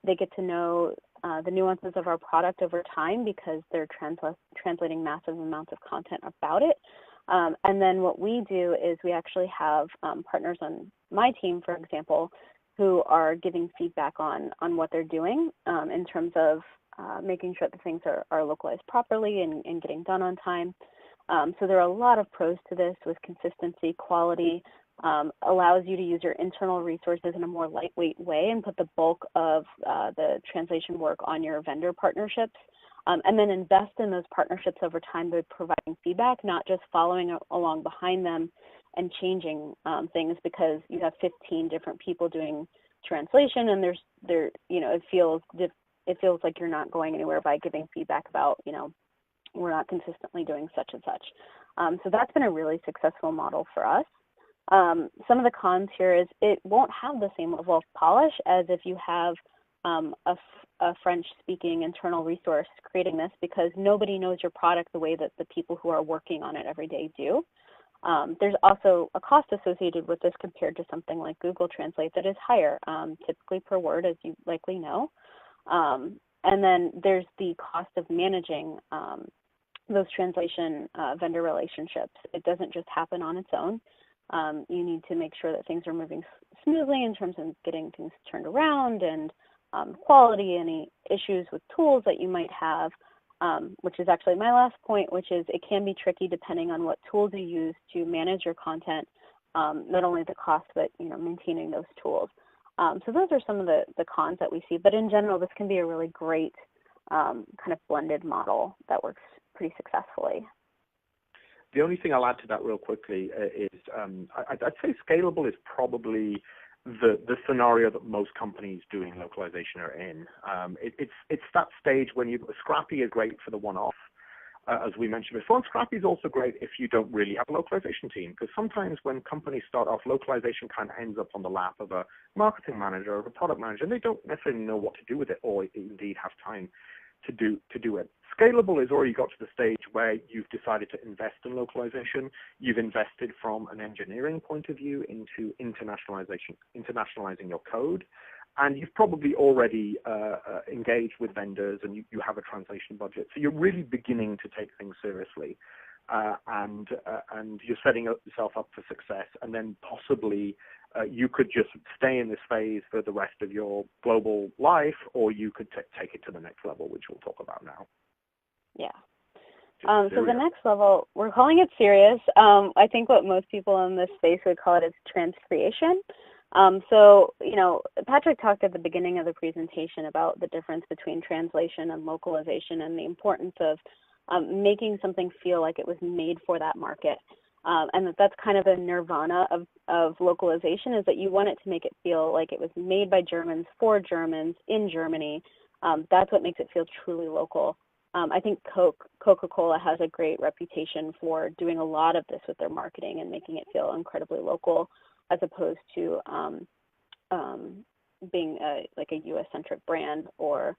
They get to know the nuances of our product over time because they're translating massive amounts of content about it. And then what we do is we actually have partners on my team, for example, who are giving feedback on what they're doing in terms of making sure that things are localized properly and getting done on time. So there are a lot of pros to this with consistency, quality, allows you to use your internal resources in a more lightweight way and put the bulk of the translation work on your vendor partnerships. And then invest in those partnerships over time by providing feedback, not just following along behind them and changing things because you have 15 different people doing translation, and it feels like you're not going anywhere by giving feedback about, we're not consistently doing such and such. So that's been a really successful model for us. Some of the cons here is it won't have the same level of polish as if you have a French-speaking internal resource creating this, because nobody knows your product the way that the people who are working on it every day do. There's also a cost associated with this compared to something like Google Translate that is higher, typically per word, as you likely know. And then there's the cost of managing those translation vendor relationships. It doesn't just happen on its own. You need to make sure that things are moving smoothly in terms of getting things turned around and quality, any issues with tools that you might have, which is actually my last point, which is it can be tricky depending on what tools you use to manage your content, not only the cost, but maintaining those tools. So those are some of the cons that we see, but in general, this can be a really great kind of blended model that works pretty successfully. The only thing I'll add to that real quickly is I'd say scalable is probably the scenario that most companies doing localization are in. It's that stage when Scrappy is great for the one-off, as we mentioned before, and Scrappy is also great if you don't really have a localization team, because sometimes when companies start off, localization kind of ends up on the lap of a marketing manager or a product manager, and they don't necessarily know what to do with it or indeed have time to do it. Scalable is already got to the stage where you've decided to invest in localization. You've invested from an engineering point of view into internationalizing your code, and you've probably already engaged with vendors, and you have a translation budget. So you're really beginning to take things seriously, and you're setting yourself up for success. And then possibly you could just stay in this phase for the rest of your global life, or you could take it to the next level, which we'll talk about now. Yeah. So the next level, we're calling it serious. I think what most people in this space would call it is transcreation. So, Patrick talked at the beginning of the presentation about the difference between translation and localization and the importance of making something feel like it was made for that market. And that's kind of a nirvana of localization, is that you want it to make it feel like it was made by Germans for Germans in Germany. That's what makes it feel truly local. I think Coca-Cola has a great reputation for doing a lot of this with their marketing and making it feel incredibly local, as opposed to being like a U.S.-centric brand or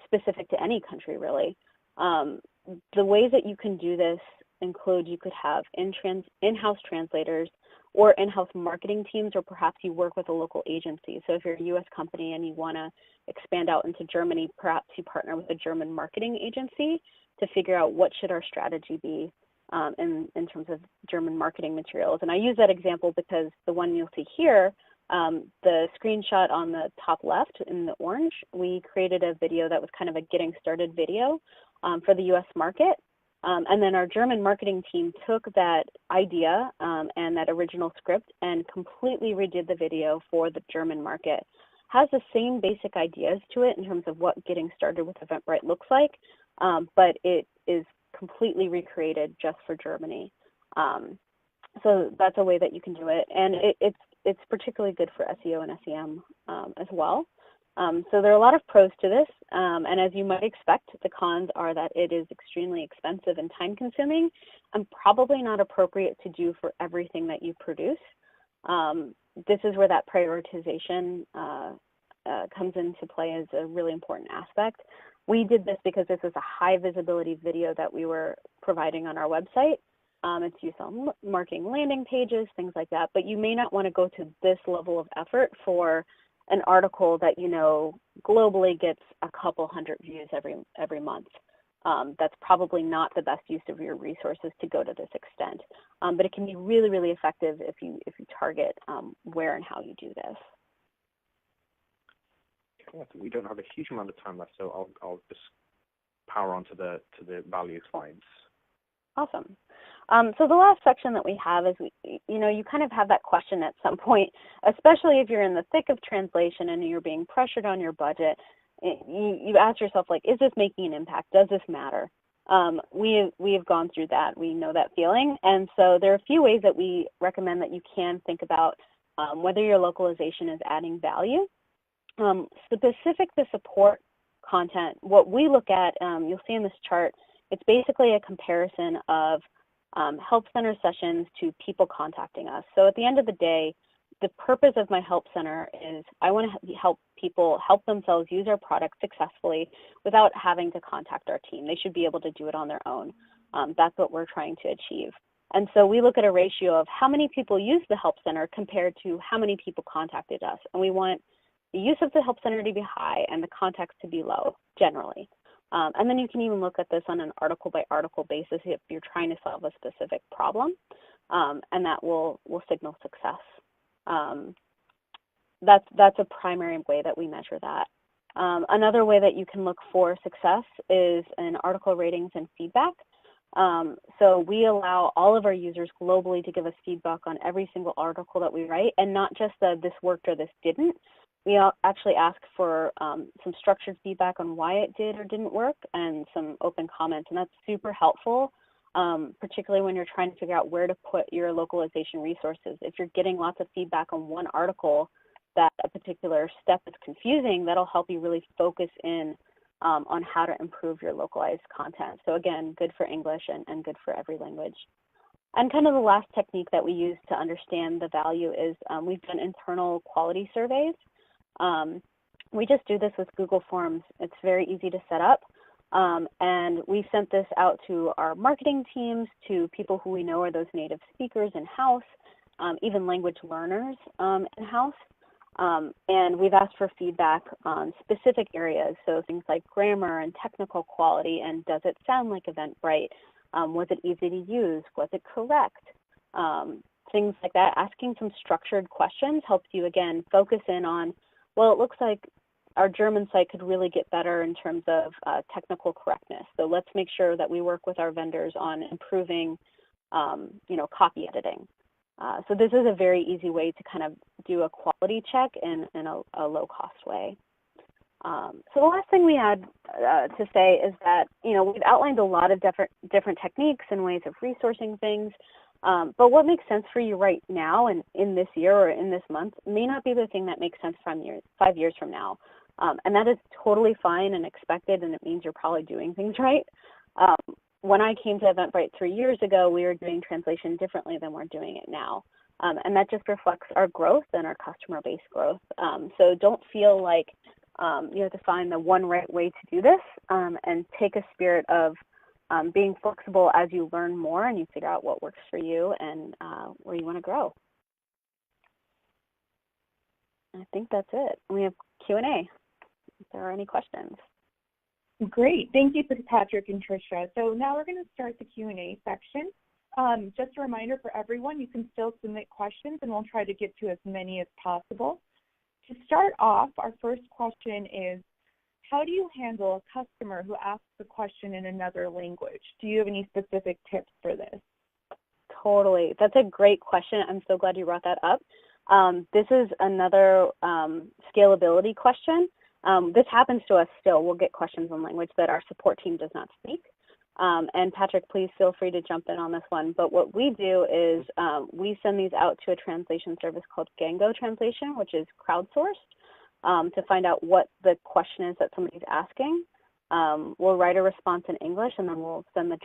specific to any country, really. The ways that you can do this include you could have in-house translators or in-house marketing teams, or perhaps you work with a local agency. So if you're a U.S. company and you want to expand out into Germany, perhaps you partner with a German marketing agency to figure out what should our strategy be in terms of German marketing materials. And I use that example because the one you'll see here, the screenshot on the top left in the orange, we created a video that was kind of a getting started video for the U.S. market. And then our German marketing team took that idea and that original script and completely redid the video for the German market. Has the same basic ideas to it in terms of what getting started with Eventbrite looks like, but it is completely recreated just for Germany. So that's a way that you can do it. And it's particularly good for SEO and SEM as well. So there are a lot of pros to this, and as you might expect, the cons are that it is extremely expensive and time-consuming, and probably not appropriate to do for everything that you produce. This is where that prioritization comes into play as a really important aspect. We did this because this was a high-visibility video that we were providing on our website, It's used on marketing landing pages, things like that. But you may not want to go to this level of effort for an article that you know globally gets a couple hundred views every month. That's probably not the best use of your resources to go to this extent. But it can be really, really effective if you target where and how you do this. We don't have a huge amount of time left, so I'll just power on to the value slides. Awesome. So the last section that we have is, you kind of have that question at some point, especially if you're in the thick of translation and you're being pressured on your budget. You ask yourself, like, is this making an impact? Does this matter? We have gone through that. We know that feeling. And so there are a few ways that we recommend that you can think about whether your localization is adding value. Specific to support content, what we look at, you'll see in this chart, it's basically a comparison of help center sessions to people contacting us. So at the end of the day, the purpose of my help center is I want to help people help themselves use our product successfully without having to contact our team. They should be able to do it on their own. That's what we're trying to achieve. And so we look at a ratio of how many people use the help center compared to how many people contacted us. And we want the use of the help center to be high and the contacts to be low, generally. And then you can even look at this on an article-by-article basis if you're trying to solve a specific problem, and that will signal success. That's a primary way that we measure that. Another way that you can look for success is in article ratings and feedback. So we allow all of our users globally to give us feedback on every single article that we write, and not just this worked or this didn't. We actually ask for some structured feedback on why it did or didn't work and some open comments, and that's super helpful, particularly when you're trying to figure out where to put your localization resources. If you're getting lots of feedback on one article that a particular step is confusing, that'll help you really focus in on how to improve your localized content. So again, good for English and good for every language. And kind of the last technique that we use to understand the value is we've done internal quality surveys. We just do this with Google Forms. It's very easy to set up. And we sent this out to our marketing teams, to people who we know are those native speakers in-house, even language learners in-house. And we've asked for feedback on specific areas, so things like grammar and technical quality, and does it sound like Eventbrite? Was it easy to use? Was it correct? Things like that. Asking some structured questions helps you, again, focus in on, well, it looks like our German site could really get better in terms of technical correctness. So let's make sure that we work with our vendors on improving, copy editing. So this is a very easy way to kind of do a quality check in a low-cost way. So the last thing we had to say is that, we've outlined a lot of different techniques and ways of resourcing things. But what makes sense for you right now and in this year or in this month may not be the thing that makes sense 5 years from now. And that is totally fine and expected, and it means you're probably doing things right. When I came to Eventbrite 3 years ago, we were doing translation differently than we're doing it now. And that just reflects our growth and our customer base growth. So don't feel like you have to find the one right way to do this, and take a spirit of being flexible as you learn more and you figure out what works for you and where you want to grow. I think that's it. We have Q&A if there are any questions. Great. Thank you, Patrick and Tricia. So now we're going to start the Q&A section. Just a reminder for everyone, you can still submit questions and we'll try to get to as many as possible. To start off, our first question is, how do you handle a customer who asks a question in another language? Do you have any specific tips for this? Totally. That's a great question. I'm so glad you brought that up. This is another scalability question. This happens to us still. We'll get questions in language that our support team does not speak. And Patrick, please feel free to jump in on this one. But what we do is we send these out to a translation service called Gango Translation, which is crowdsourced, to find out what the question is that somebody's asking. We'll write a response in English, and then we'll send the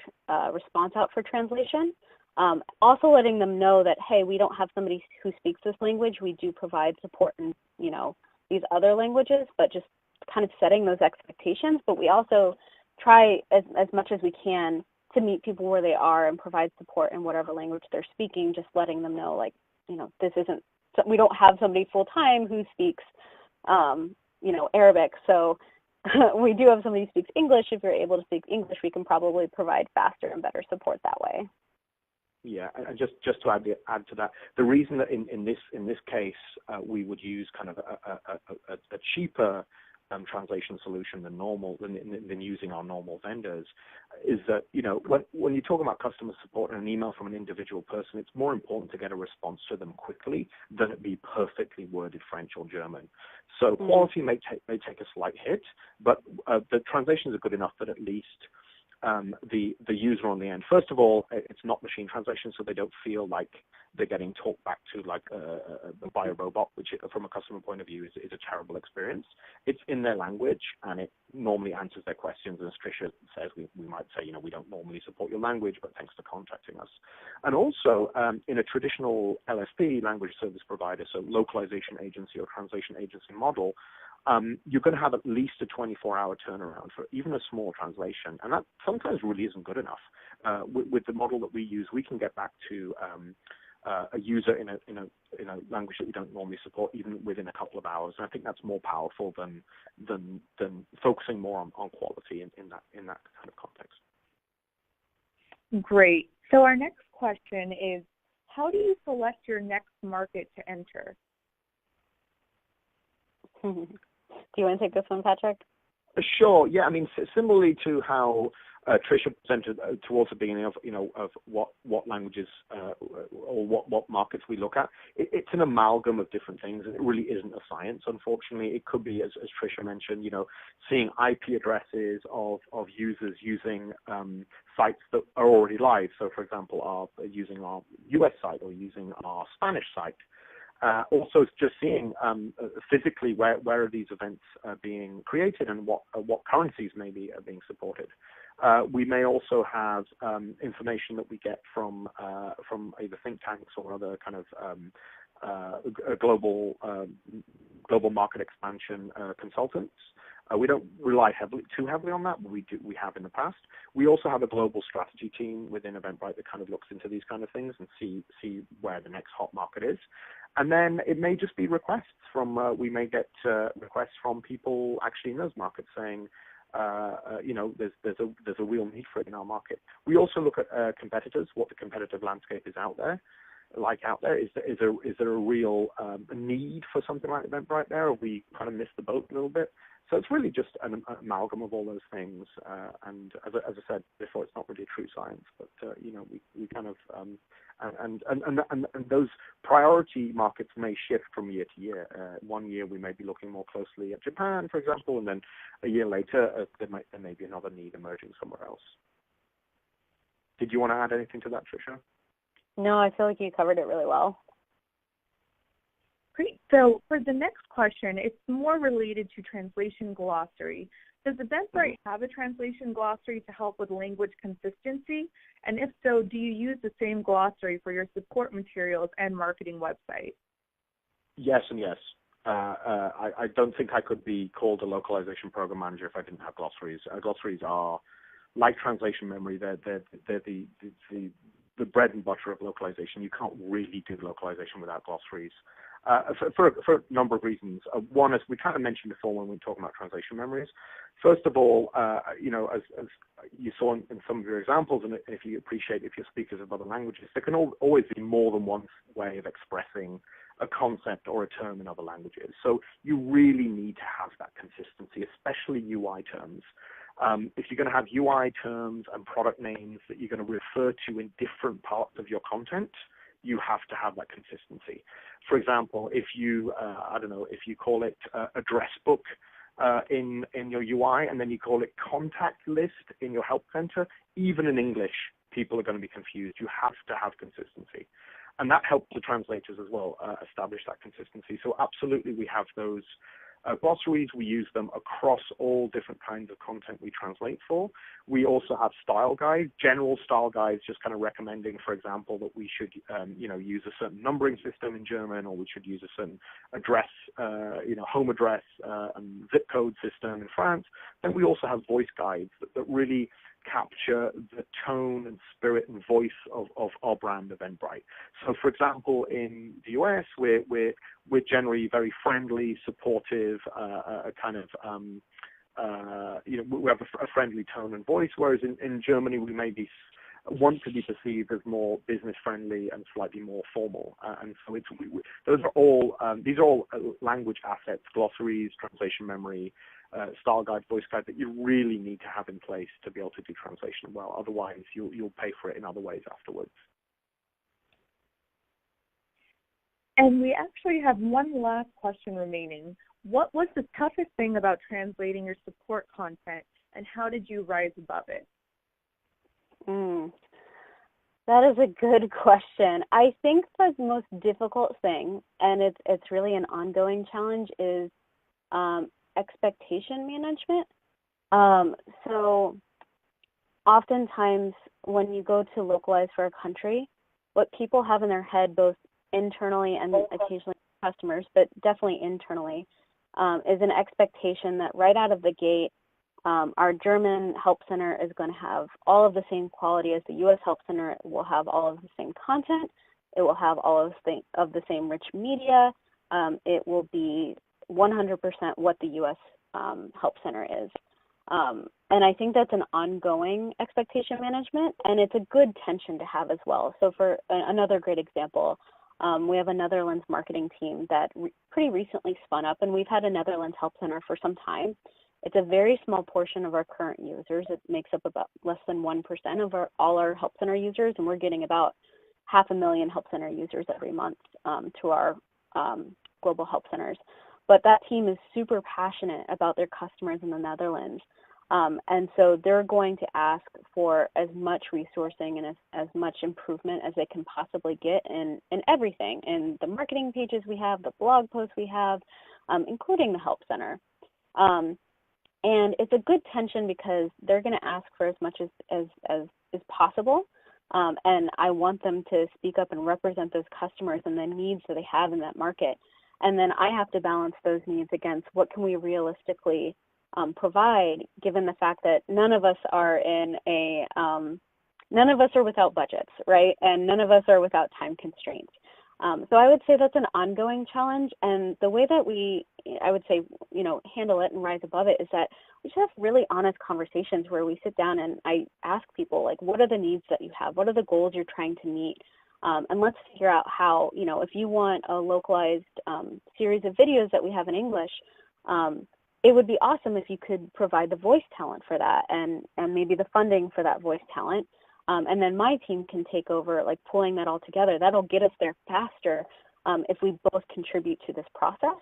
response out for translation. Also letting them know that, hey, we don't have somebody who speaks this language. We do provide support in, these other languages, but just kind of setting those expectations. But we also try as much as we can to meet people where they are and provide support in whatever language they're speaking, just letting them know, like, this isn't, we don't have somebody full-time who speaks, Arabic. So we do have somebody who speaks English. If you're able to speak English, we can probably provide faster and better support that way. Yeah, and just to add to that, the reason that in this case we would use kind of a cheaper translation solution than using our normal vendors is that when you talk about customer support and an email from an individual person, it's more important to get a response to them quickly than it be perfectly worded French or German. So quality may take a slight hit, but the translations are good enough that at least the user on the end, first of all, it's not machine translation, so they don't feel like they're getting talked back to like by a robot, which from a customer point of view is a terrible experience. It's in their language, and it normally answers their questions. And as Tricia says, we might say, we don't normally support your language, but thanks for contacting us. And also, in a traditional LSP, language service provider, so localization agency or translation agency model, you're going to have at least a 24-hour turnaround for even a small translation, and that sometimes really isn't good enough. With the model that we use, we can get back to a user in a language that we don't normally support even within a couple of hours, and I think that's more powerful than focusing more on quality in that kind of context. Great. So our next question is, how do you select your next market to enter? Do you want to take this one, Patrick? Sure. Yeah. I mean, similarly to how Tricia presented towards the beginning of what languages or what markets we look at, it's an amalgam of different things, and it really isn't a science. Unfortunately, it could be, as Tricia mentioned, seeing IP addresses of users using sites that are already live. So, for example, using our US site or using our Spanish site. Also, just seeing physically where are these events being created and what currencies maybe are being supported. We may also have information that we get from either think tanks or other kind of global market expansion consultants. We don't rely too heavily on that, but we have in the past. We also have a global strategy team within Eventbrite that kind of looks into these kind of things and see where the next hot market is. And then it may just be requests we may get requests from people actually in those markets saying, there's a real need for it in our market. We also look at competitors, what the competitive landscape is out there. Is there a real need for something like Eventbrite there, or we kind of missed the boat a little bit? So it's really just an amalgam of all those things. And as I said before, it's not really a true science, but we kind of and those priority markets may shift from year to year. 1 year we may be looking more closely at Japan, for example, and then a year later there may be another need emerging somewhere else. Did you want to add anything to that, Tricia? No, I feel like you covered it really well. Great. So for the next question, it's more related to translation glossary. Does Eventbrite have a translation glossary to help with language consistency? And if so, do you use the same glossary for your support materials and marketing website? Yes and yes. I don't think I could be called a localization program manager if I didn't have glossaries. Glossaries are like translation memory. They're the bread and butter of localization. You can't really do localization without glossaries. For a number of reasons. One, as we kind of mentioned before when we were talking about translation memories, first of all, as you saw in some of your examples, and if you appreciate if you're speakers of other languages, there can always be more than one way of expressing a concept or a term in other languages. So you really need to have that consistency, especially UI terms. If you're going to have UI terms and product names that you're going to refer to in different parts of your content, you have to have that consistency. For example, if you, if you call it address book in your UI, and then you call it contact list in your help center, even in English, people are going to be confused. You have to have consistency. And that helps the translators as well establish that consistency. So absolutely, we have those glossaries. We use them across all different kinds of content we translate for. We also have style guides, general style guides, just kind of recommending, for example, that we should, use a certain numbering system in German, or we should use a certain address, home address and zip code system in France. Then we also have voice guides that really capture the tone and spirit and voice of our brand Eventbrite. So, for example, in the US, we're generally very friendly, supportive, we have a friendly tone and voice, whereas in Germany we maybe want to be perceived as more business friendly and slightly more formal. And so these are all language assets, glossaries, translation memory, style guide, voice guide that you really need to have in place to be able to do translation well. Otherwise, you'll pay for it in other ways afterwards. And we actually have one last question remaining. What was the toughest thing about translating your support content, and how did you rise above it? That is a good question. I think the most difficult thing, and it's really an ongoing challenge, is expectation management. So oftentimes when you go to localize for a country, what people have in their head, both internally and occasionally customers, but definitely internally, is an expectation that right out of the gate, our German help center is going to have all of the same quality as the U.S. help center. It will have all of the same content. It will have all of the same rich media. It will be 100% what the U.S. help center is. And I think that's an ongoing expectation management, and it's a good tension to have as well. So for another great example, we have a Netherlands marketing team that pretty recently spun up, and we've had a Netherlands help center for some time. It's a very small portion of our current users. It makes up about less than 1% of all our help center users, and we're getting about 500,000 help center users every month to our global help centers. But that team is super passionate about their customers in the Netherlands. And so they're going to ask for as much resourcing and as much improvement as they can possibly get in everything, in the marketing pages we have, the blog posts we have, including the help center. And it's a good tension because they're going to ask for as much as is possible. And I want them to speak up and represent those customers and the needs that they have in that market. And then I have to balance those needs against what can we realistically provide, given the fact that none of us are without budgets, right? And none of us are without time constraints. So I would say that's an ongoing challenge. And the way that I would say, handle it and rise above it is that we just have really honest conversations where we sit down and I ask people, like, what are the needs that you have? What are the goals you're trying to meet? And let's figure out how, if you want a localized series of videos that we have in English, it would be awesome if you could provide the voice talent for that and maybe the funding for that voice talent. And then my team can take over, like, pulling that all together. That'll get us there faster if we both contribute to this process.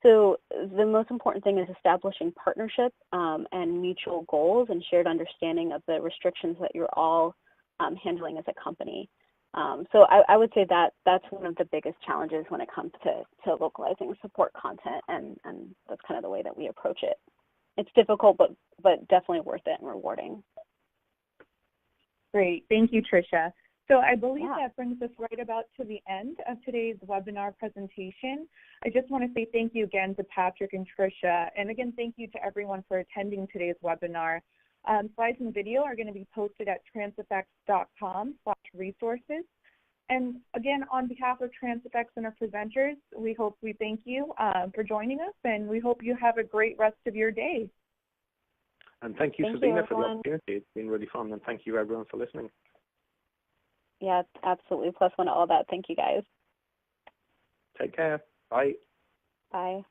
So the most important thing is establishing partnership and mutual goals and shared understanding of the restrictions that you're all handling as a company. So I would say that that's one of the biggest challenges when it comes to localizing support content, and that's kind of the way that we approach it. It's difficult, but definitely worth it and rewarding. Great. Thank you, Tricia. So I believe that brings us right about to the end of today's webinar presentation. I just want to say thank you again to Patrick and Tricia, and again, thank you to everyone for attending today's webinar. Slides and video are going to be posted at transfx.com/resources. And again, on behalf of TransFX and our presenters, we thank you for joining us, and we hope you have a great rest of your day. And thank you, Sabina, for the opportunity. It's been really fun, and thank you, everyone, for listening. Yeah, absolutely. +1 to all that. Thank you, guys. Take care. Bye. Bye.